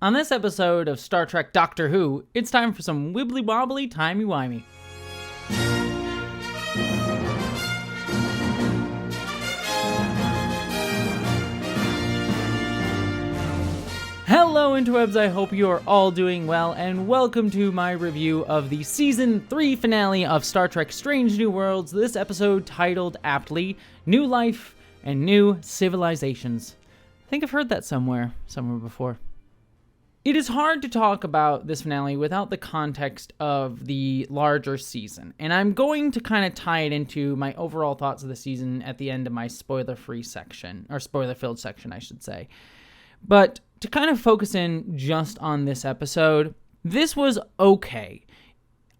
On this episode of Star Trek Doctor Who, it's time for some wibbly-wobbly timey-wimey. Hello interwebs, I hope you are all doing well, and welcome to my review of the Season 3 finale of Star Trek Strange New Worlds, this episode titled aptly, New Life and New Civilizations. I think I've heard that somewhere before. It is hard to talk about this finale without the context of the larger season, and I'm going to kind of tie it into my overall thoughts of the season at the end of my spoiler-free section, or spoiler-filled section, I should say. But to kind of focus in just on this episode, this was okay.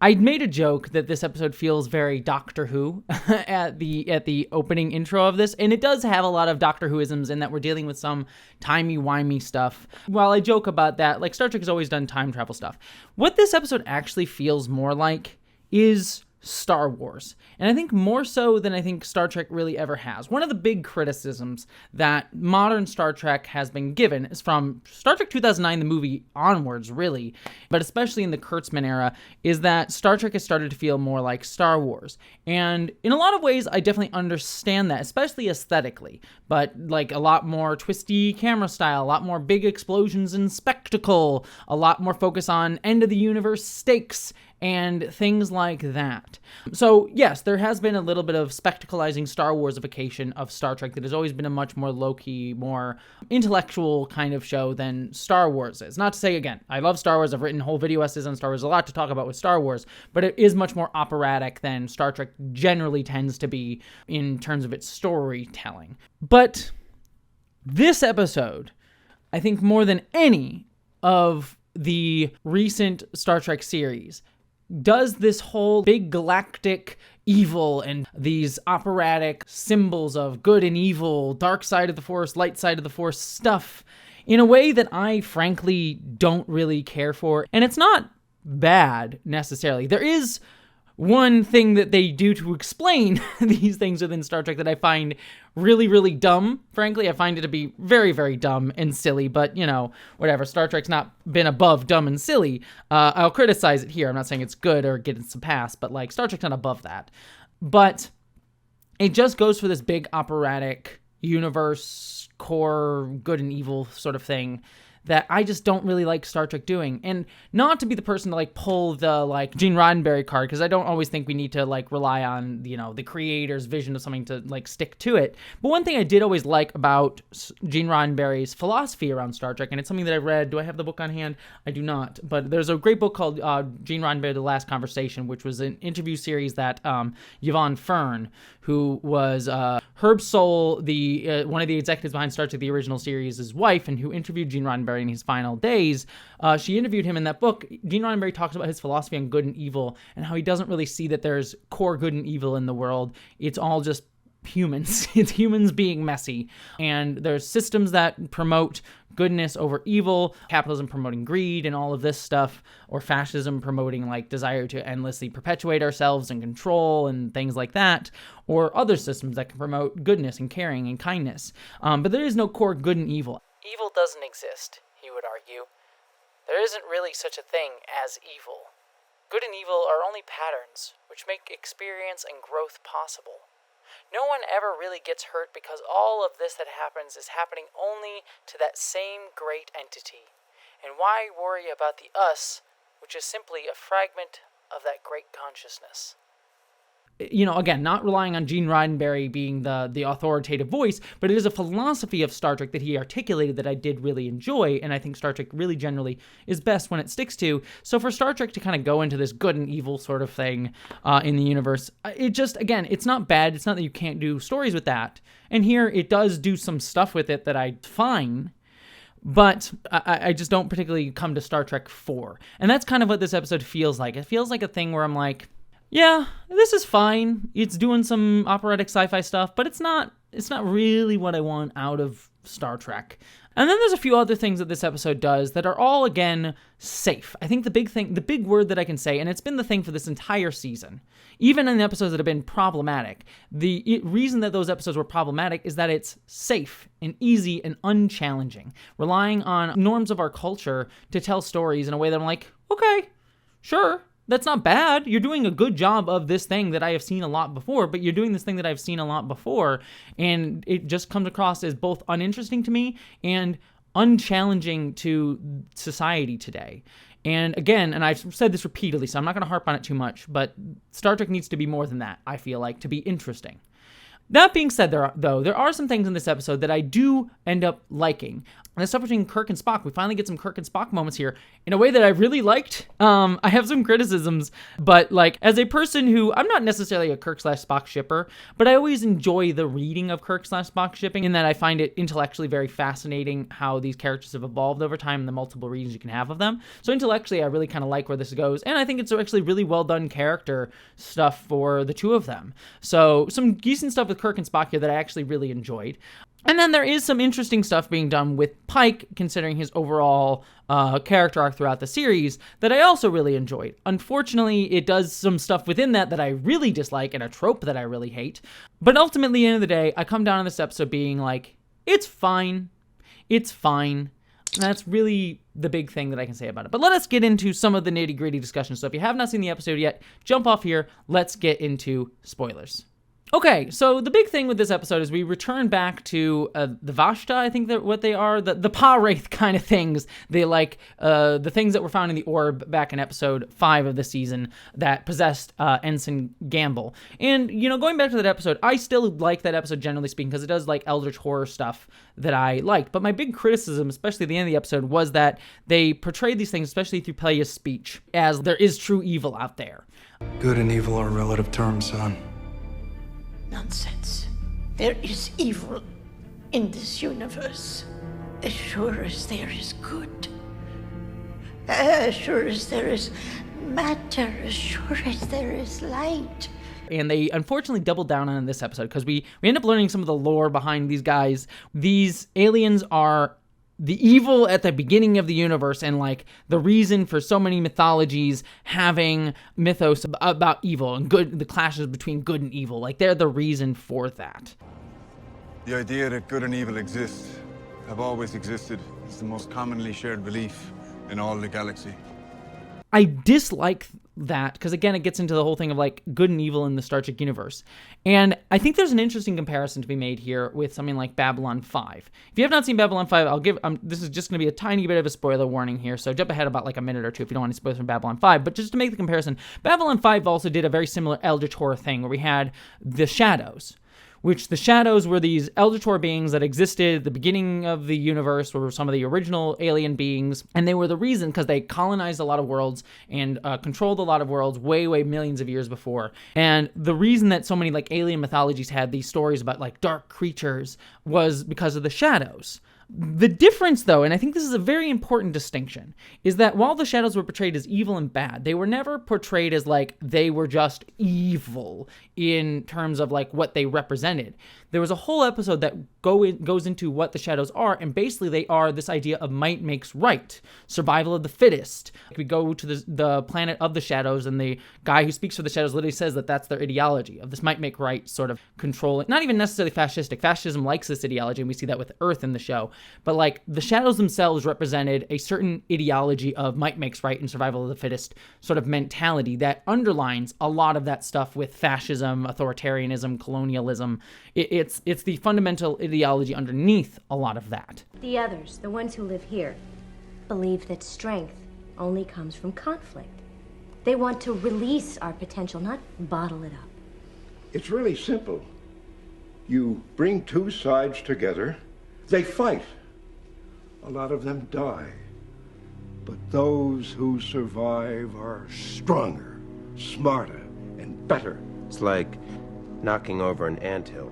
I made a joke that this episode feels very Doctor Who at the opening intro of this, and it does have a lot of Doctor Who-isms in that we're dealing with some timey-wimey stuff. While I joke about that, like Star Trek has always done time travel stuff. What this episode actually feels more like is Star Wars, and I think more so than I think Star Trek really ever has. One of the big criticisms that modern Star Trek has been given is from Star Trek 2009, the movie onwards, really, but especially in the Kurtzman era, is that Star Trek has started to feel more like Star Wars. And in a lot of ways, I definitely understand that, especially aesthetically, but like a lot more twisty camera style, a lot more big explosions and spectacle, a lot more focus on end of the universe stakes, and things like that. So yes, there has been a little bit of spectacleizing Star Warsification of Star Trek that has always been a much more low-key, more intellectual kind of show than Star Wars is. Not to say, again, I love Star Wars, I've written whole video essays on Star Wars, a lot to talk about with Star Wars, but it is much more operatic than Star Trek generally tends to be in terms of its storytelling. But this episode, I think more than any of the recent Star Trek series, does this whole big galactic evil and these operatic symbols of good and evil, dark side of the Force, light side of the Force stuff in a way that I frankly don't really care for. And it's not bad necessarily. There is one thing that they do to explain these things within Star Trek that I find really, really dumb. Frankly, I find it to be very, very dumb and silly, but, you know, whatever. Star Trek's not been above dumb and silly. I'll criticize it here. I'm not saying it's good or gets a pass, but, like, Star Trek's not above that. But it just goes for this big operatic universe, core, good and evil sort of thing that I just don't really like Star Trek doing. And not to be the person to, like, pull the, like, Gene Roddenberry card, because I don't always think we need to, like, rely on, you know, the creator's vision of something to, like, stick to it. But one thing I did always like about Gene Roddenberry's philosophy around Star Trek, and it's something that I read. Do I have the book on hand? I do not. But there's a great book called Gene Roddenberry, The Last Conversation, which was an interview series that Yvonne Fern, who was Herb Soule, one of the executives behind Star Trek, the original series, his wife, and who interviewed Gene Roddenberry in his final days, she interviewed him in that book. Gene Roddenberry talks about his philosophy on good and evil and how he doesn't really see that there's core good and evil in the world. It's all just humans. It's humans being messy. And there's systems that promote goodness over evil, capitalism promoting greed and all of this stuff, or fascism promoting like desire to endlessly perpetuate ourselves and control and things like that, or other systems that can promote goodness and caring and kindness. But there is no core good and evil. Evil doesn't exist, he would argue. There isn't really such a thing as evil. Good and evil are only patterns, which make experience and growth possible. No one ever really gets hurt because all of this that happens is happening only to that same great entity. And why worry about the us, which is simply a fragment of that great consciousness? You know, again, not relying on Gene Roddenberry being the authoritative voice, but it is a philosophy of Star Trek that he articulated that I did really enjoy, and I think Star Trek really generally is best when it sticks to. So for Star Trek to kind of go into this good and evil sort of thing in the universe, it just, again, it's not bad. It's not that you can't do stories with that. And here it does do some stuff with it that I find, but I just don't particularly come to Star Trek for. And that's kind of what this episode feels like. It feels like a thing where I'm like, yeah, this is fine. It's doing some operatic sci-fi stuff, but it's not really what I want out of Star Trek. And then there's a few other things that this episode does that are all, again, safe. I think the big word that I can say, and it's been the thing for this entire season, even in the episodes that have been problematic, the reason that those episodes were problematic is that it's safe and easy and unchallenging, relying on norms of our culture to tell stories in a way that I'm like, okay, sure, that's not bad. You're doing a good job of this thing that I have seen a lot before, but you're doing this thing that I've seen a lot before, and it just comes across as both uninteresting to me and unchallenging to society today. And again, and I've said this repeatedly, so I'm not going to harp on it too much, but Star Trek needs to be more than that, I feel like, to be interesting. That being said, there are some things in this episode that I do end up liking. And the stuff between Kirk and Spock, we finally get some Kirk and Spock moments here in a way that I really liked. I have some criticisms, but like as a person who, I'm not necessarily a Kirk/Spock shipper, but I always enjoy the reading of Kirk/Spock shipping in that I find it intellectually very fascinating how these characters have evolved over time and the multiple readings you can have of them. So intellectually, I really kind of like where this goes. And I think it's actually really well done character stuff for the two of them. So some decent stuff with Kirk and Spock here that I actually really enjoyed. And then there is some interesting stuff being done with Pike, considering his overall character arc throughout the series, that I also really enjoyed. Unfortunately, it does some stuff within that I really dislike and a trope that I really hate. But ultimately, at the end of the day, I come down on this episode being like, it's fine. It's fine. And that's really the big thing that I can say about it. But let us get into some of the nitty-gritty discussion. So if you have not seen the episode yet, jump off here. Let's get into spoilers. Okay, so the big thing with this episode is we return back to the Vashta, I think that what they are, the Pa-Wraith kind of things. They like the things that were found in the orb back in episode 5 of the season that possessed Ensign Gamble. And, you know, going back to that episode, I still like that episode generally speaking because it does like eldritch horror stuff that I liked. But my big criticism, especially at the end of the episode, was that they portrayed these things, especially through Pelias' speech, as there is true evil out there. Good and evil are relative terms, son. Nonsense. There is evil in this universe. As sure as there is good. As sure as there is matter. As sure as there is light. And they unfortunately doubled down on it in this episode because we end up learning some of the lore behind these guys. These aliens are the evil at the beginning of the universe and like the reason for so many mythologies having mythos about evil and good, the clashes between good and evil. Like they're the reason for that. The idea that good and evil exist, have always existed, is the most commonly shared belief in all the galaxy. I dislike that because again it gets into the whole thing of like good and evil in the Star Trek universe, and I think there's an interesting comparison to be made here with something like Babylon 5. If you have not seen Babylon 5, I'll give this is just going to be a tiny bit of a spoiler warning here, so jump ahead about like a minute or two if you don't want to spoil from Babylon 5. But just to make the comparison, Babylon 5 also did a very similar eldritch horror thing where we had the Shadows, which the Shadows were these eldritch horror beings that existed at the beginning of the universe, were some of the original alien beings, and they were the reason because they colonized a lot of worlds and controlled a lot of worlds way millions of years before. And the reason that so many like alien mythologies had these stories about like dark creatures was because of the Shadows. The difference, though, and I think this is a very important distinction, is that while the Shadows were portrayed as evil and bad, they were never portrayed as like they were just evil in terms of like what they represented. There was a whole episode that goes into what the Shadows are, and basically they are this idea of might makes right, survival of the fittest. We go to the planet of the Shadows, and the guy who speaks for the Shadows literally says that that's their ideology of this might make right sort of control. Not even necessarily fascistic. Fascism likes this ideology, and we see that with Earth in the show. But like the Shadows themselves represented a certain ideology of might makes right and survival of the fittest sort of mentality that underlines a lot of that stuff with fascism, authoritarianism, colonialism. It's the fundamental ideology underneath a lot of that. The others, the ones who live here, believe that strength only comes from conflict. They want to release our potential, not bottle it up. It's really simple. You bring two sides together, they fight. A lot of them die. But those who survive are stronger, smarter, and better. It's like knocking over an anthill.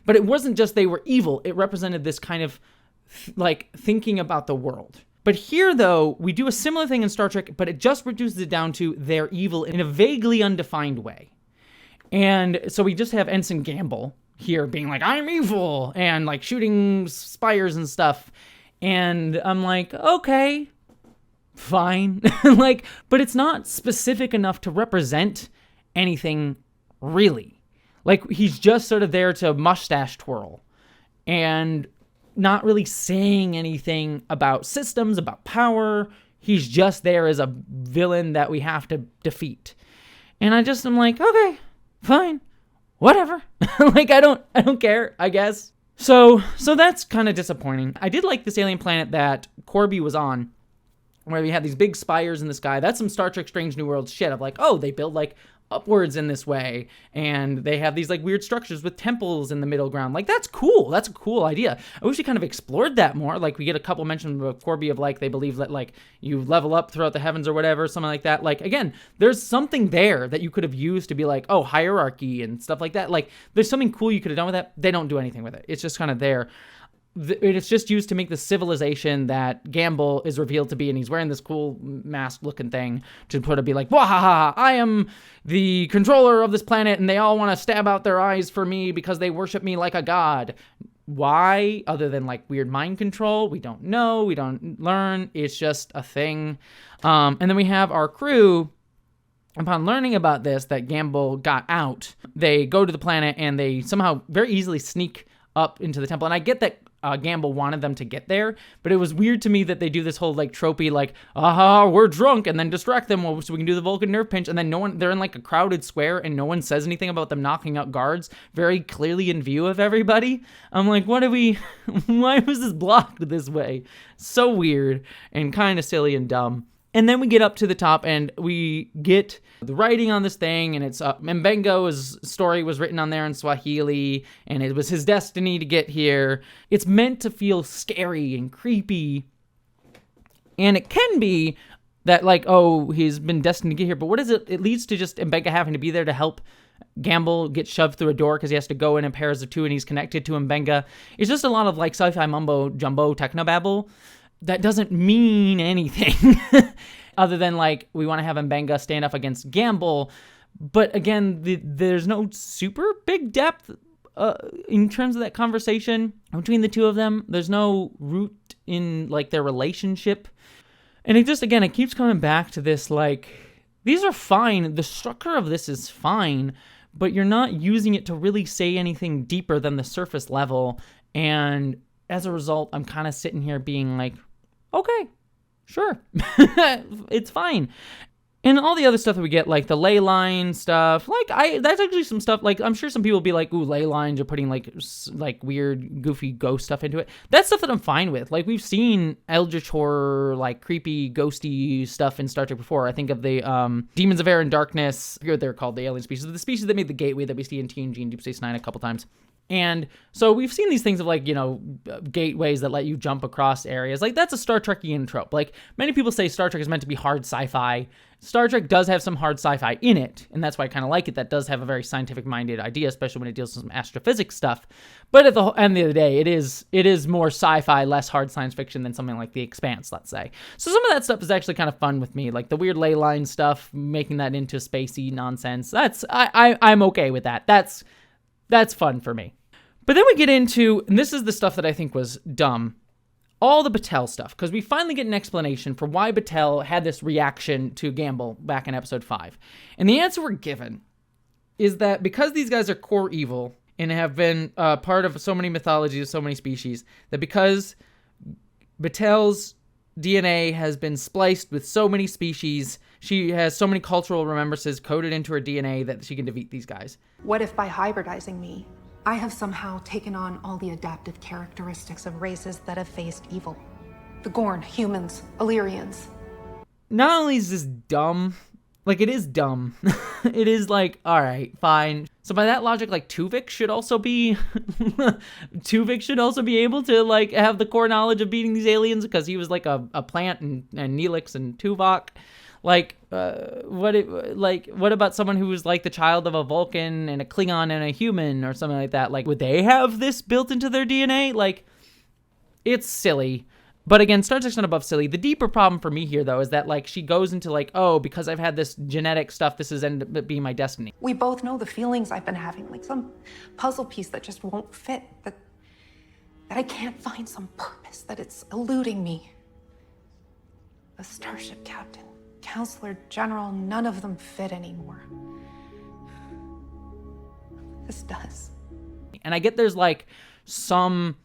But it wasn't just they were evil. It represented this kind of like thinking about the world. But here, though, we do a similar thing in Star Trek, but it just reduces it down to they're evil in a vaguely undefined way. And so we just have Ensign Gamble. here being like, I'm evil, and like shooting spires and stuff. And I'm like, okay, fine. Like, but it's not specific enough to represent anything really. Like, he's just sort of there to mustache twirl and not really saying anything about systems, about power. He's just there as a villain that we have to defeat. And I'm like, okay, fine, whatever. Like, I don't care, I guess. So that's kind of disappointing. I did like this alien planet that Corby was on, where we had these big spires in the sky. That's some Star Trek Strange New Worlds shit of like, oh, they build like upwards in this way, and they have these like weird structures with temples in the middle ground. Like, that's cool. That's a cool idea. I wish we kind of explored that more. Like, we get a couple mentions of Corby of like, they believe that like you level up throughout the heavens or whatever, something like that. Like, again, there's something there that you could have used to be like, oh, hierarchy and stuff like that. Like, there's something cool you could have done with that. They don't do anything with it. It's just kind of there. It's just used to make the civilization that Gamble is revealed to be, and he's wearing this cool mask-looking thing to put to be like, wahaha, I am the controller of this planet, and they all want to stab out their eyes for me because they worship me like a god. Why? Other than like weird mind control, we don't know, we don't learn. It's just a thing. And then we have our crew. Upon learning about this, that Gamble got out, they go to the planet and they somehow very easily sneak up into the temple. And I get that Gamble wanted them to get there, but it was weird to me that they do this whole like tropey like, aha, we're drunk, and then distract them so we can do the Vulcan nerve pinch, and then they're in like a crowded square and no one says anything about them knocking out guards very clearly in view of everybody. I'm like, why was this blocked this way? So weird and kind of silly and dumb. And then we get up to the top and we get the writing on this thing, and it's Mbengo's story was written on there in Swahili, and it was his destiny to get here. It's meant to feel scary and creepy, and it can be that like, oh, he's been destined to get here, but what is it? It leads to just Mbenga having to be there to help Gamble get shoved through a door because he has to go in pairs of two and he's connected to Mbenga. It's just a lot of like sci-fi mumbo jumbo technobabble that doesn't mean anything other than like we want to have Mbenga stand up against Gamble. But again, there's no super big depth in terms of that conversation between the two of them. There's no root in like their relationship. And it just, again, it keeps coming back to this, like, these are fine. The structure of this is fine, but you're not using it to really say anything deeper than the surface level. And as a result, I'm kind of sitting here being like, okay, sure, it's fine. And all the other stuff that we get, like the ley line stuff, like that's actually some stuff, like I'm sure some people will be like, ooh, ley lines are putting like weird, goofy ghost stuff into it. That's stuff that I'm fine with. Like we've seen eldritch horror, like creepy, ghosty stuff in Star Trek before. I think of the Demons of Air and Darkness, I forget what they're called, the alien species, the species that made the gateway that we see in TNG and Deep Space Nine a couple times. And so we've seen these things of like, you know, gateways that let you jump across areas. Like that's a Star Trekian trope. Like many people say Star Trek is meant to be hard sci-fi. Star Trek does have some hard sci-fi in it, and that's why I kind of like it. That does have a very scientific-minded idea, especially when it deals with some astrophysics stuff. But at the end of the day, it is more sci-fi, less hard science fiction than something like The Expanse, let's say. So some of that stuff is actually kind of fun with me, like the weird ley line stuff, making that into spacey nonsense. I'm okay with that. That's fun for me. But then we get into, and this is the stuff that I think was dumb, all the Batel stuff, because we finally get an explanation for why Batel had this reaction to Gamble back in episode 5. And the answer we're given is that because these guys are core evil and have been part of so many mythologies, so many species, that because Batel's DNA has been spliced with so many species, she has so many cultural remembrances coded into her DNA that she can defeat these guys. What if by hybridizing me, I have somehow taken on all the adaptive characteristics of races that have faced evil? The Gorn, humans, Illyrians. Not only is this dumb, like it is dumb, it is like, all right, fine. So by that logic, like Tuvok should also be able to like have the core knowledge of beating these aliens because he was like a plant and Neelix and Tuvok. Like, what about someone who was like the child of a Vulcan and a Klingon and a human or something like that? Like, would they have this built into their DNA? Like, it's silly. But again, Star Trek's not above silly. The deeper problem for me here, though, is that, like, she goes into, like, oh, because I've had this genetic stuff, this has ended up being my destiny. We both know the feelings I've been having, like some puzzle piece that just won't fit, that I can't find some purpose, that it's eluding me. The starship captain, counselor general, none of them fit anymore. This does. And I get there's, like, some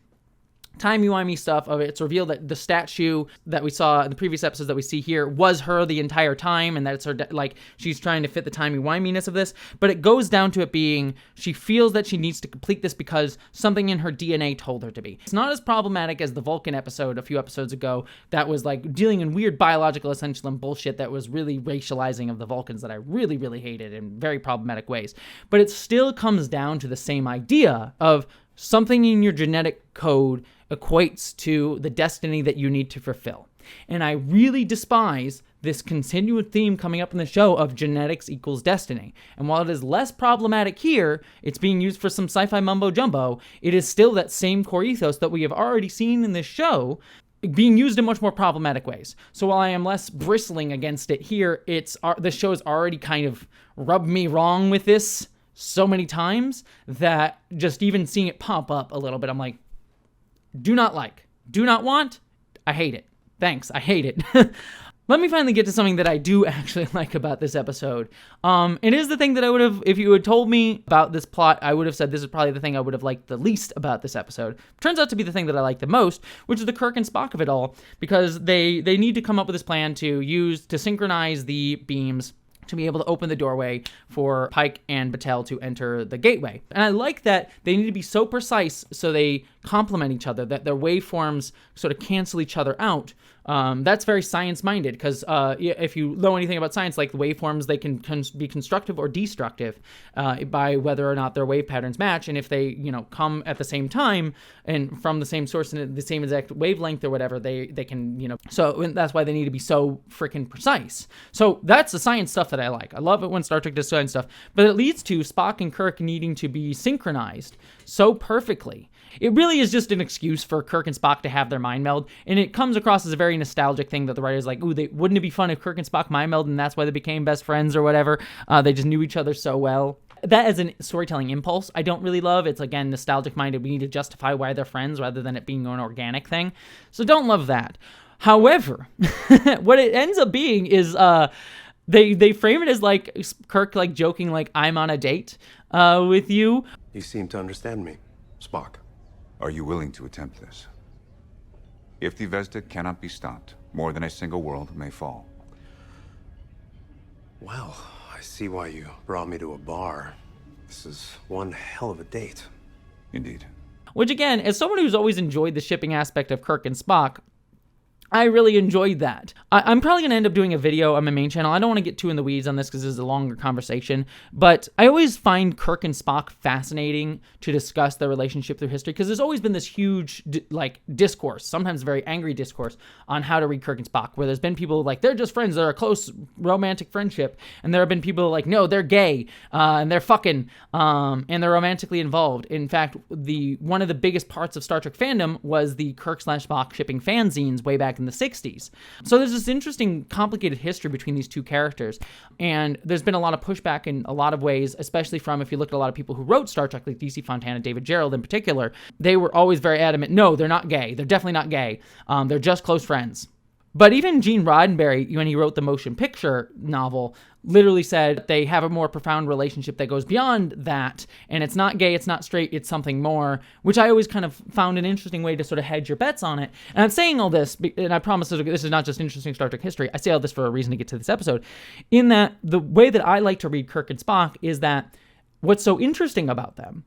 timey-wimey stuff of it. It's revealed that the statue that we saw in the previous episodes that we see here was her the entire time, and that it's her, like, she's trying to fit the timey-wiminess of this, but it goes down to it being, she feels that she needs to complete this because something in her DNA told her to be. It's not as problematic as the Vulcan episode a few episodes ago that was, like, dealing in weird biological essentialism bullshit that was really racializing of the Vulcans that I really, really hated in very problematic ways. But it still comes down to the same idea of something in your genetic code equates to the destiny that you need to fulfill. And I really despise this continued theme coming up in the show of genetics equals destiny. And while it is less problematic here, it's being used for some sci-fi mumbo jumbo, it is still that same core ethos that we have already seen in this show being used in much more problematic ways. So while I am less bristling against it here, the show has already kind of rubbed me wrong with this so many times that just even seeing it pop up a little bit, I'm like, do not like, do not want, I hate it. Thanks, I hate it. Let me finally get to something that I do actually like about this episode. It is the thing that I would have, if you had told me about this plot, I would have said this is probably the thing I would have liked the least about this episode. Turns out to be the thing that I like the most, which is the Kirk and Spock of it all, because they need to come up with this plan to synchronize the beams to be able to open the doorway for Pike and Batel to enter the gateway. And I like that they need to be so precise so they complement each other, that their waveforms sort of cancel each other out. That's very science-minded, because if you know anything about science, like the waveforms, they can be constructive or destructive by whether or not their wave patterns match. And if they, come at the same time and from the same source and the same exact wavelength or whatever, they can, so that's why they need to be so freaking precise. So that's the science stuff that I like. I love it when Star Trek does science stuff, but it leads to Spock and Kirk needing to be synchronized so perfectly. It really is just an excuse for Kirk and Spock to have their mind meld, and it comes across as a very nostalgic thing that the writer's like, ooh, wouldn't it be fun if Kirk and Spock mind meld, and that's why they became best friends or whatever? They just knew each other so well. That as a storytelling impulse, I don't really love. It's, again, nostalgic-minded. We need to justify why they're friends rather than it being an organic thing. So don't love that. However, what it ends up being is they frame it as, like, Kirk, like, joking, like, I'm on a date with you. You seem to understand me, Spock. Are you willing to attempt this? If the Vesda cannot be stopped, more than a single world may fall. Well, I see why you brought me to a bar. This is one hell of a date. Indeed. Which, again, as someone who's always enjoyed the shipping aspect of Kirk and Spock, I really enjoyed that. I'm probably going to end up doing a video on my main channel. I don't want to get too in the weeds on this because this is a longer conversation, but I always find Kirk and Spock fascinating to discuss their relationship through history, because there's always been this huge, discourse, sometimes very angry discourse, on how to read Kirk and Spock, where there's been people like, they're just friends, they're a close romantic friendship, and there have been people like, no, they're gay, and they're fucking, and they're romantically involved. In fact, one of the biggest parts of Star Trek fandom was the Kirk/Spock shipping fanzines way back in the 60s. So there's this interesting, complicated history between these two characters, and there's been a lot of pushback in a lot of ways, especially from, if you look at a lot of people who wrote Star Trek, like DC Fontana, David Gerrold in particular, they were always very adamant, no, they're not gay. They're definitely not gay. They're just close friends. But even Gene Roddenberry, when he wrote the motion picture novel, literally said they have a more profound relationship that goes beyond that, and it's not gay, it's not straight, it's something more, which I always kind of found an interesting way to sort of hedge your bets on it. And I'm saying all this, and I promise this is not just interesting Star Trek history, I say all this for a reason to get to this episode, in that the way that I like to read Kirk and Spock is that what's so interesting about them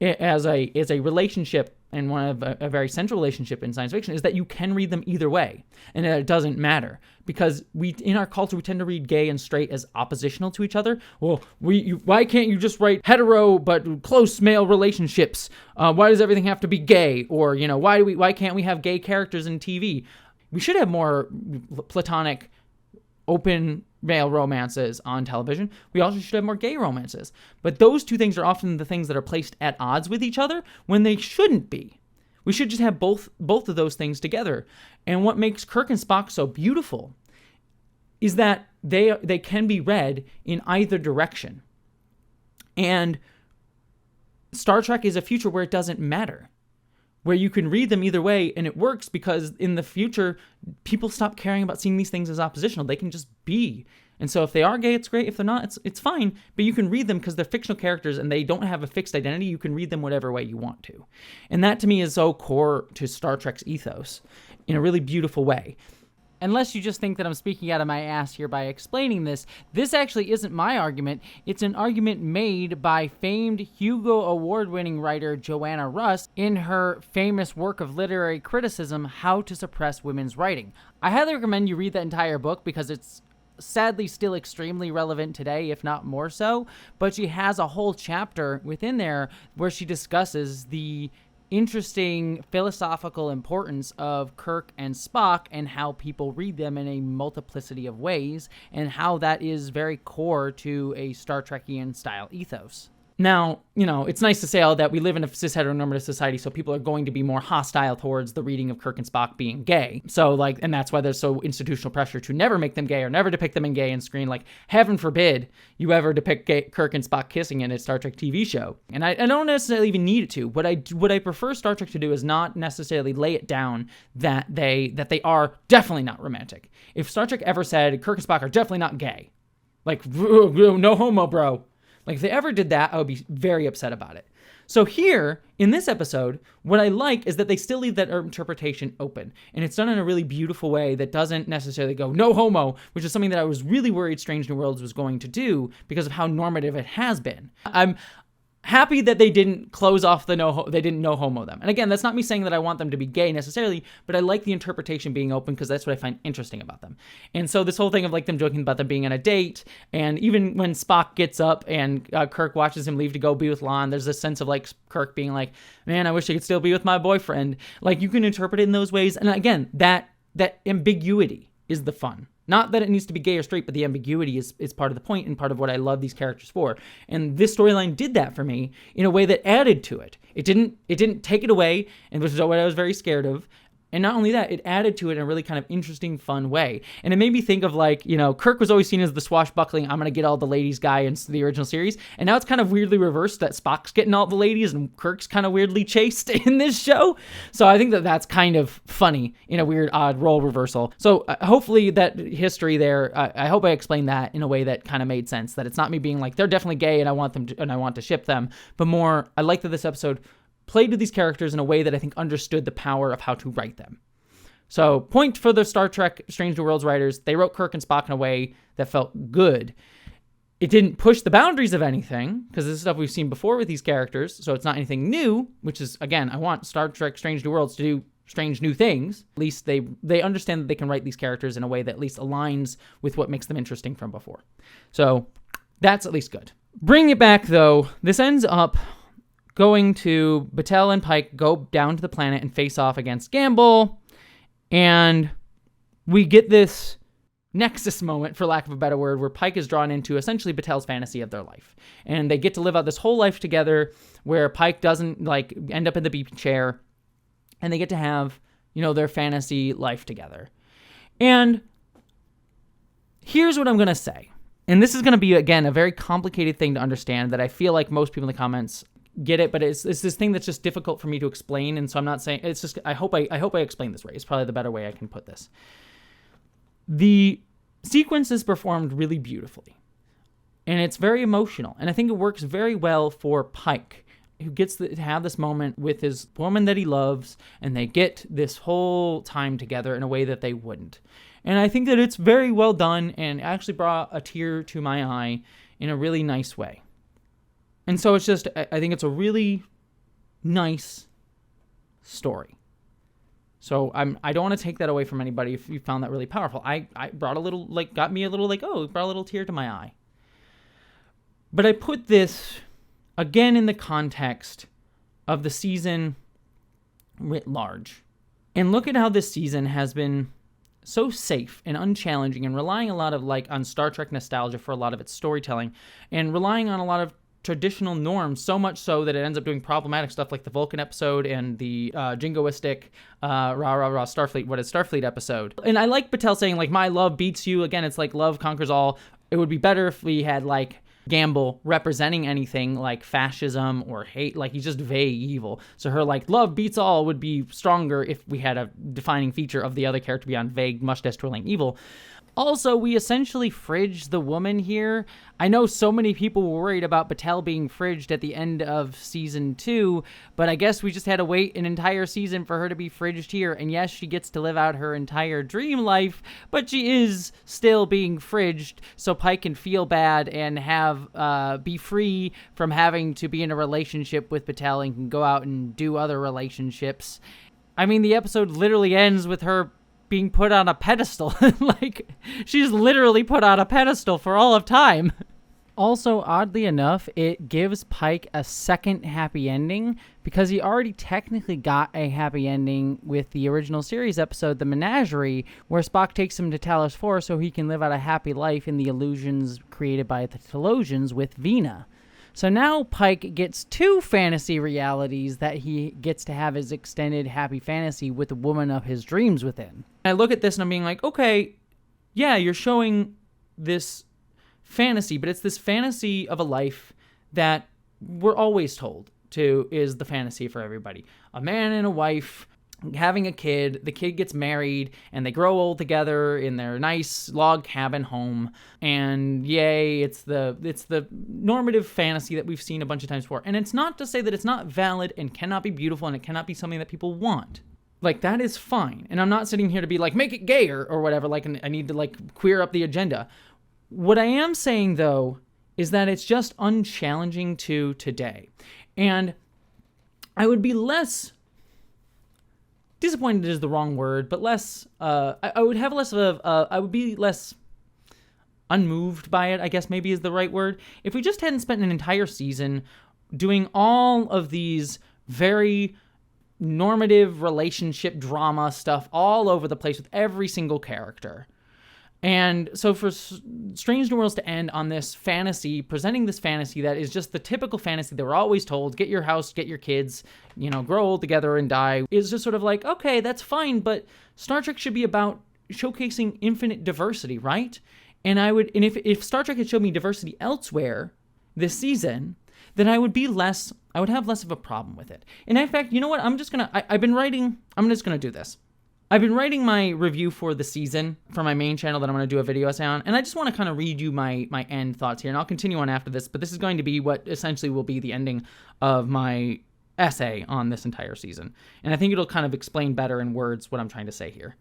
as a relationship, and one of a very central relationship in science fiction, is that you can read them either way, and it doesn't matter, because in our culture we tend to read gay and straight as oppositional to each other. Well, why can't you just write hetero but close male relationships? Why does everything have to be gay? Or why can't we have gay characters in TV? We should have more platonic, open male romances on television. We also should have more gay romances. But those two things are often the things that are placed at odds with each other when they shouldn't be. We should just have both of those things together. And what makes Kirk and Spock so beautiful is that they can be read in either direction. And Star Trek is a future where it doesn't matter, where you can read them either way, and it works because in the future, people stop caring about seeing these things as oppositional. They can just be. And so if they are gay, it's great. If they're not, it's fine. But you can read them because they're fictional characters and they don't have a fixed identity. You can read them whatever way you want to. And that, to me, is so core to Star Trek's ethos in a really beautiful way. Unless you just think that I'm speaking out of my ass here by explaining this, this actually isn't my argument. It's an argument made by famed Hugo Award-winning writer Joanna Russ in her famous work of literary criticism, How to Suppress Women's Writing. I highly recommend you read that entire book because it's sadly still extremely relevant today, if not more so, but she has a whole chapter within there where she discusses the interesting philosophical importance of Kirk and Spock and how people read them in a multiplicity of ways and how that is very core to a Star Trekian style ethos. Now, it's nice to say all that we live in a cis-heteronormative society, so people are going to be more hostile towards the reading of Kirk and Spock being gay. So, and that's why there's so institutional pressure to never make them gay or never depict them in gay on screen. Heaven forbid you ever depict Kirk and Spock kissing in a Star Trek TV show. And I don't necessarily even need it to. What I prefer Star Trek to do is not necessarily lay it down that they are definitely not romantic. If Star Trek ever said Kirk and Spock are definitely not gay, no homo, bro. If they ever did that, I would be very upset about it. So here, in this episode, what I like is that they still leave that interpretation open. And it's done in a really beautiful way that doesn't necessarily go, no homo, which is something that I was really worried Strange New Worlds was going to do because of how normative it has been. I'm happy that they didn't close off they didn't no homo them. And again, that's not me saying that I want them to be gay necessarily, but I like the interpretation being open because that's what I find interesting about them. And so this whole thing of them joking about them being on a date, and even when Spock gets up and Kirk watches him leave to go be with Lon, there's this sense of Kirk being like, man, I wish I could still be with my boyfriend. You can interpret it in those ways. And again, that ambiguity is the fun. Not that it needs to be gay or straight, but the ambiguity is part of the point and part of what I love these characters for. And this storyline did that for me in a way that added to it. It didn't take it away, and which is what I was very scared of. And not only that, it added to it in a really kind of interesting, fun way. And it made me think of Kirk was always seen as the swashbuckling, I'm going to get all the ladies guy in the original series. And now it's kind of weirdly reversed that Spock's getting all the ladies and Kirk's kind of weirdly chased in this show. So I think that that's kind of funny in a weird, odd role reversal. So hopefully that history there, I hope I explained that in a way that kind of made sense. That it's not me being they're definitely gay and I want to ship them. But more, I like that this episode played with these characters in a way that I think understood the power of how to write them. So, point for the Star Trek Strange New Worlds writers, they wrote Kirk and Spock in a way that felt good. It didn't push the boundaries of anything, because this is stuff we've seen before with these characters, so it's not anything new, which is, again, I want Star Trek Strange New Worlds to do strange new things. At least they understand that they can write these characters in a way that at least aligns with what makes them interesting from before. So, that's at least good. Bringing it back, though, this ends up going to Batel and Pike go down to the planet and face off against Gamble, and we get this nexus moment, for lack of a better word, where Pike is drawn into essentially Batel's fantasy of their life. And they get to live out this whole life together where Pike doesn't end up in the beeping chair, and they get to have, their fantasy life together. And here's what I'm going to say. And this is going to be, again, a very complicated thing to understand that I feel like most people in the comments get it, but it's this thing that's just difficult for me to explain, and so I'm not saying it's just. I hope I explain this right. It's probably the better way I can put this. The sequence is performed really beautifully, and it's very emotional, and I think it works very well for Pike, who gets to have this moment with his woman that he loves, and they get this whole time together in a way that they wouldn't. And I think that it's very well done, and actually brought a tear to my eye in a really nice way. And so it's just, I think it's a really nice story. So I don't want to take that away from anybody if you found that really powerful. I brought a little, got me a little, brought a little tear to my eye. But I put this, again, in the context of the season writ large. And look at how this season has been so safe and unchallenging and relying a lot of, on Star Trek nostalgia for a lot of its storytelling and relying on a lot of traditional norms, so much so that it ends up doing problematic stuff like the Vulcan episode and the jingoistic Starfleet, what is Starfleet episode. And I like Patel saying, like, my love beats you. Again, it's like love conquers all. It would be better if we had, like, Gamble representing anything like fascism or hate, like he's just vague evil. So her, like, love beats all would be stronger if we had a defining feature of the other character beyond vague, mustache-twirling evil. Also, we essentially fridged the woman here. I know so many people were worried about Patel being fridged at the end of season 2, but I guess we just had to wait an entire season for her to be fridged here. And yes, she gets to live out her entire dream life, but she is still being fridged, so Pike can feel bad and be free from having to be in a relationship with Patel and can go out and do other relationships. I mean, the episode literally ends with her being put on a pedestal. Like, she's literally put on a pedestal for all of time. Also, oddly enough, it gives Pike a second happy ending because he already technically got a happy ending with the original series episode, The Menagerie, where Spock takes him to Talos 4 so he can live out a happy life in the illusions created by the Telosians with Vina. So now Pike gets 2 fantasy realities that he gets to have his extended happy fantasy with the woman of his dreams within. I look at this and I'm being like, okay, yeah, you're showing this fantasy, but it's this fantasy of a life that we're always told is the fantasy for everybody. A man and a wife having a kid, the kid gets married, and they grow old together in their nice log cabin home, and yay, it's the normative fantasy that we've seen a bunch of times before. And it's not to say that it's not valid and cannot be beautiful and it cannot be something that people want. Like, that is fine. And I'm not sitting here to be like, make it gay or whatever, like, I need to, like, queer up the agenda. What I am saying, though, is that it's just unchallenging to today. And I would be less disappointed is the wrong word, but less, I would have less of I would be less unmoved by it, I guess maybe is the right word, if we just hadn't spent an entire season doing all of these very normative relationship drama stuff all over the place with every single character. And so for Strange New Worlds to end on this fantasy, presenting this fantasy that is just the typical fantasy that we're always told, get your house, get your kids, grow old together and die, is just sort of like, okay, that's fine, but Star Trek should be about showcasing infinite diversity, right? And if Star Trek had showed me diversity elsewhere this season, then I would have less of a problem with it. And in fact, you know what? I'm just going to do this. I've been writing my review for the season for my main channel that I'm going to do a video essay on, and I just want to kind of read you my end thoughts here, and I'll continue on after this, but this is going to be what essentially will be the ending of my essay on this entire season. And I think it'll kind of explain better in words what I'm trying to say here.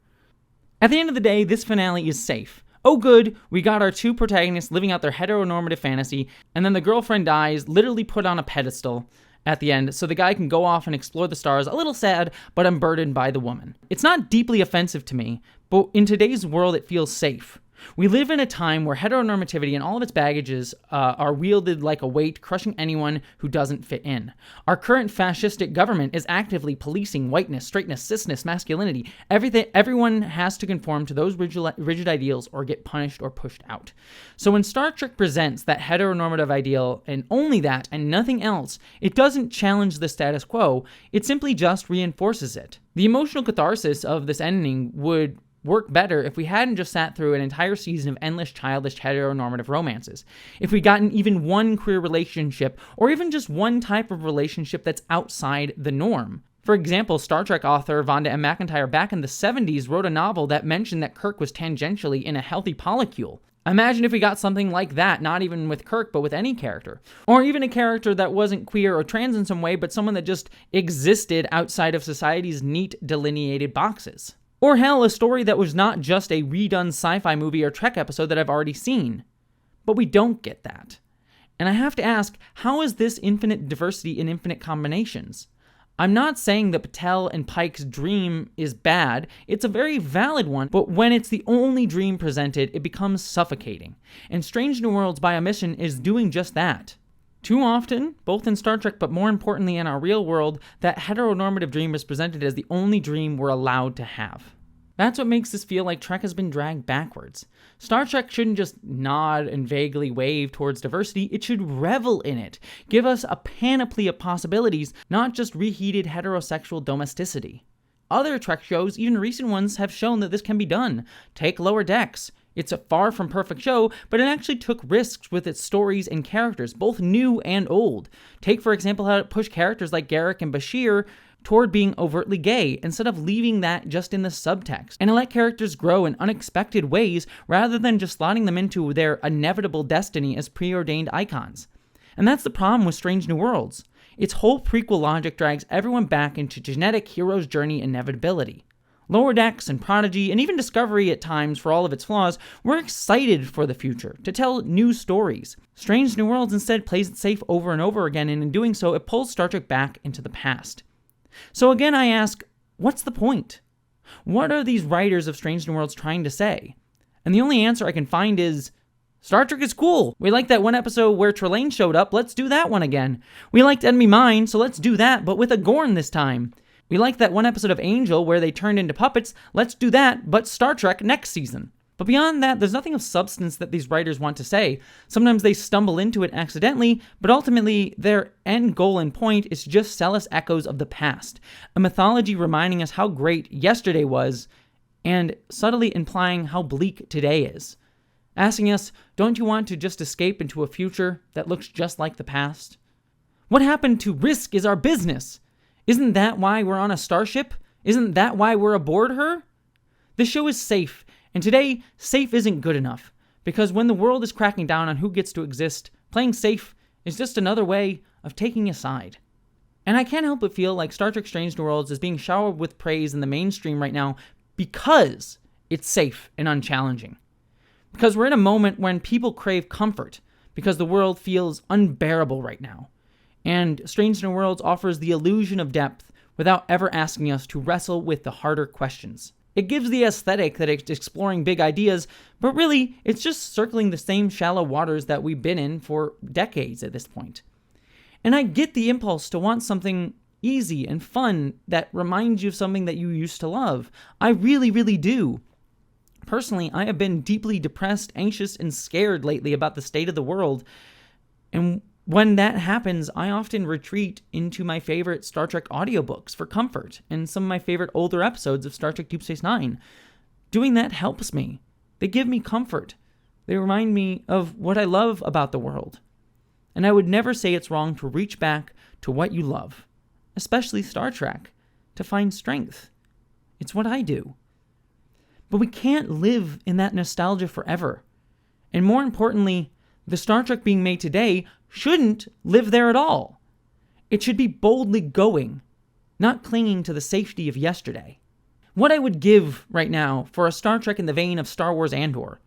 At the end of the day, this finale is safe. Oh good, we got our 2 protagonists living out their heteronormative fantasy, and then the girlfriend dies, literally put on a pedestal at the end, so the guy can go off and explore the stars, a little sad, but unburdened by the woman. It's not deeply offensive to me, but in today's world it feels safe. We live in a time where heteronormativity and all of its baggages are wielded like a weight, crushing anyone who doesn't fit in. Our current fascistic government is actively policing whiteness, straightness, cisness, masculinity. Everyone has to conform to those rigid ideals or get punished or pushed out. So when Star Trek presents that heteronormative ideal and only that and nothing else, it doesn't challenge the status quo, it simply just reinforces it. The emotional catharsis of this ending would work better if we hadn't just sat through an entire season of endless childish heteronormative romances. If we'd gotten even one queer relationship, or even just one type of relationship that's outside the norm. For example, Star Trek author Vonda M. McIntyre back in the 70s wrote a novel that mentioned that Kirk was tangentially in a healthy polycule. Imagine if we got something like that, not even with Kirk, but with any character. Or even a character that wasn't queer or trans in some way, but someone that just existed outside of society's neat delineated boxes. Or hell, a story that was not just a redone sci-fi movie or Trek episode that I've already seen. But we don't get that. And I have to ask, how is this infinite diversity in infinite combinations? I'm not saying that Patel and Pike's dream is bad. It's a very valid one, but when it's the only dream presented, it becomes suffocating. And Strange New Worlds by omission is doing just that. Too often, both in Star Trek but more importantly in our real world, that heteronormative dream is presented as the only dream we're allowed to have. That's what makes this feel like Trek has been dragged backwards. Star Trek shouldn't just nod and vaguely wave towards diversity, it should revel in it. Give us a panoply of possibilities, not just reheated heterosexual domesticity. Other Trek shows, even recent ones, have shown that this can be done. Take Lower Decks. It's a far from perfect show, but it actually took risks with its stories and characters, both new and old. Take, for example, how it pushed characters like Garrick and Bashir toward being overtly gay, instead of leaving that just in the subtext, and to let characters grow in unexpected ways rather than just slotting them into their inevitable destiny as preordained icons. And that's the problem with Strange New Worlds. Its whole prequel logic drags everyone back into genetic hero's journey inevitability. Lower Decks and Prodigy, and even Discovery at times, for all of its flaws, were excited for the future, to tell new stories. Strange New Worlds instead plays it safe over and over again, and in doing so, it pulls Star Trek back into the past. So again, I ask, what's the point? What are these writers of Strange New Worlds trying to say? And the only answer I can find is, Star Trek is cool. We liked that one episode where Trelane showed up, let's do that one again. We liked Enemy Mine, so let's do that, but with a Gorn this time. We liked that one episode of Angel where they turned into puppets, let's do that, but Star Trek next season. But beyond that, there's nothing of substance that these writers want to say. Sometimes they stumble into it accidentally, but ultimately their end goal and point is to just sell us echoes of the past. A mythology reminding us how great yesterday was, and subtly implying how bleak today is. Asking us, don't you want to just escape into a future that looks just like the past? What happened to risk is our business? Isn't that why we're on a starship? Isn't that why we're aboard her? This show is safe. And today, safe isn't good enough, because when the world is cracking down on who gets to exist, playing safe is just another way of taking a side. And I can't help but feel like Star Trek Strange New Worlds is being showered with praise in the mainstream right now because it's safe and unchallenging. Because we're in a moment when people crave comfort, because the world feels unbearable right now. And Strange New Worlds offers the illusion of depth without ever asking us to wrestle with the harder questions. It gives the aesthetic that it's exploring big ideas, but really, it's just circling the same shallow waters that we've been in for decades at this point. And I get the impulse to want something easy and fun that reminds you of something that you used to love. I really, really do. Personally, I have been deeply depressed, anxious, and scared lately about the state of the world. And when that happens, I often retreat into my favorite Star Trek audiobooks for comfort and some of my favorite older episodes of Star Trek Deep Space Nine. Doing that helps me. They give me comfort. They remind me of what I love about the world. And I would never say it's wrong to reach back to what you love, especially Star Trek, to find strength. It's what I do. But we can't live in that nostalgia forever. And more importantly, the Star Trek being made today shouldn't live there at all. It should be boldly going, not clinging to the safety of yesterday. What I would give right now for a Star Trek in the vein of Star Wars Andor.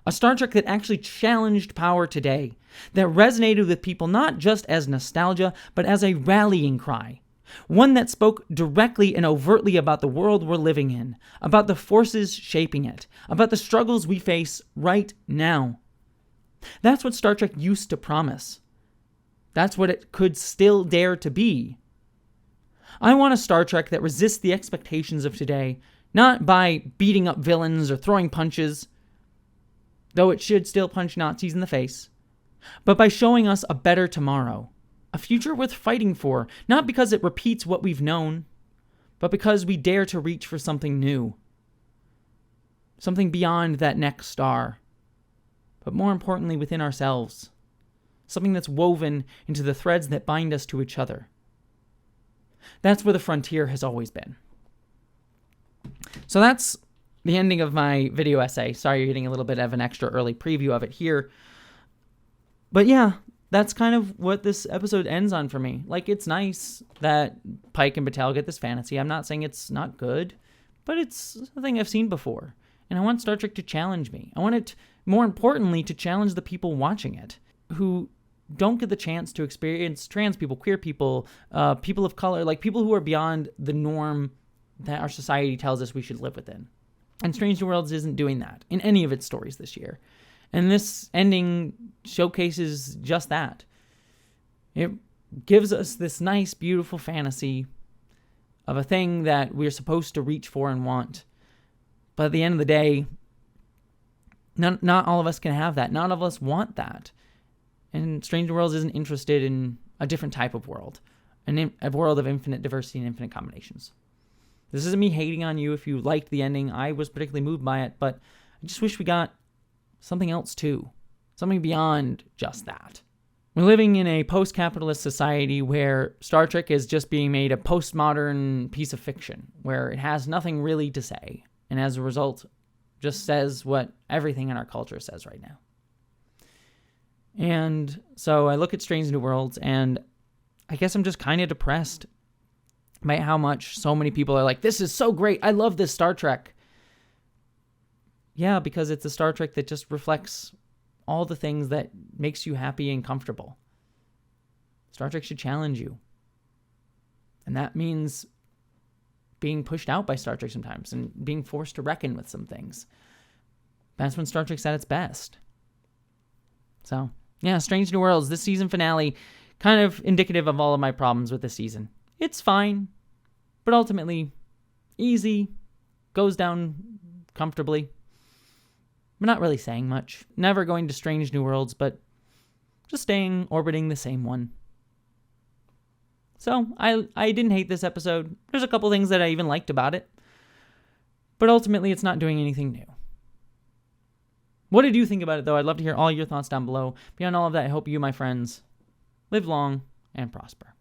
A Star Trek that actually challenged power today, that resonated with people not just as nostalgia, but as a rallying cry. One that spoke directly and overtly about the world we're living in, about the forces shaping it, about the struggles we face right now. That's what Star Trek used to promise. That's what it could still dare to be. I want a Star Trek that resists the expectations of today, not by beating up villains or throwing punches, though it should still punch Nazis in the face, but by showing us a better tomorrow, a future worth fighting for, not because it repeats what we've known, but because we dare to reach for something new, something beyond that next star, but more importantly within ourselves. Something that's woven into the threads that bind us to each other. That's where the frontier has always been. So that's the ending of my video essay. Sorry you're getting a little bit of an extra early preview of it here. But yeah, that's kind of what this episode ends on for me. Like, it's nice that Pike and Battelle get this fantasy. I'm not saying it's not good, but it's something I've seen before. And I want Star Trek to challenge me. I want it, more importantly, to challenge the people watching it, who don't get the chance to experience trans people, queer people, people of color, like people who are beyond the norm that our society tells us we should live within. And Strange New Worlds isn't doing that in any of its stories this year. And this ending showcases just that. It gives us this nice, beautiful fantasy of a thing that we're supposed to reach for and want. But at the end of the day, not all of us can have that. Not all of us want that. And Strange New Worlds isn't interested in a different type of world. A world of infinite diversity and infinite combinations. This isn't me hating on you if you liked the ending. I was particularly moved by it, but I just wish we got something else too. Something beyond just that. We're living in a post-capitalist society where Star Trek is just being made a postmodern piece of fiction, where it has nothing really to say, and as a result, just says what everything in our culture says right now. And so I look at Strange New Worlds, and I guess I'm just kind of depressed by how much so many people are like, this is so great, I love this Star Trek. Yeah, because it's a Star Trek that just reflects all the things that makes you happy and comfortable. Star Trek should challenge you. And that means being pushed out by Star Trek sometimes and being forced to reckon with some things. That's when Star Trek's at its best. So, yeah, Strange New Worlds, this season finale, kind of indicative of all of my problems with this season. It's fine, but ultimately easy, goes down comfortably. We're not really saying much. Never going to Strange New Worlds, but just orbiting the same one. So, I didn't hate this episode. There's a couple things that I even liked about it. But ultimately, it's not doing anything new. What did you think about it, though? I'd love to hear all your thoughts down below. Beyond all of that, I hope you, my friends, live long and prosper.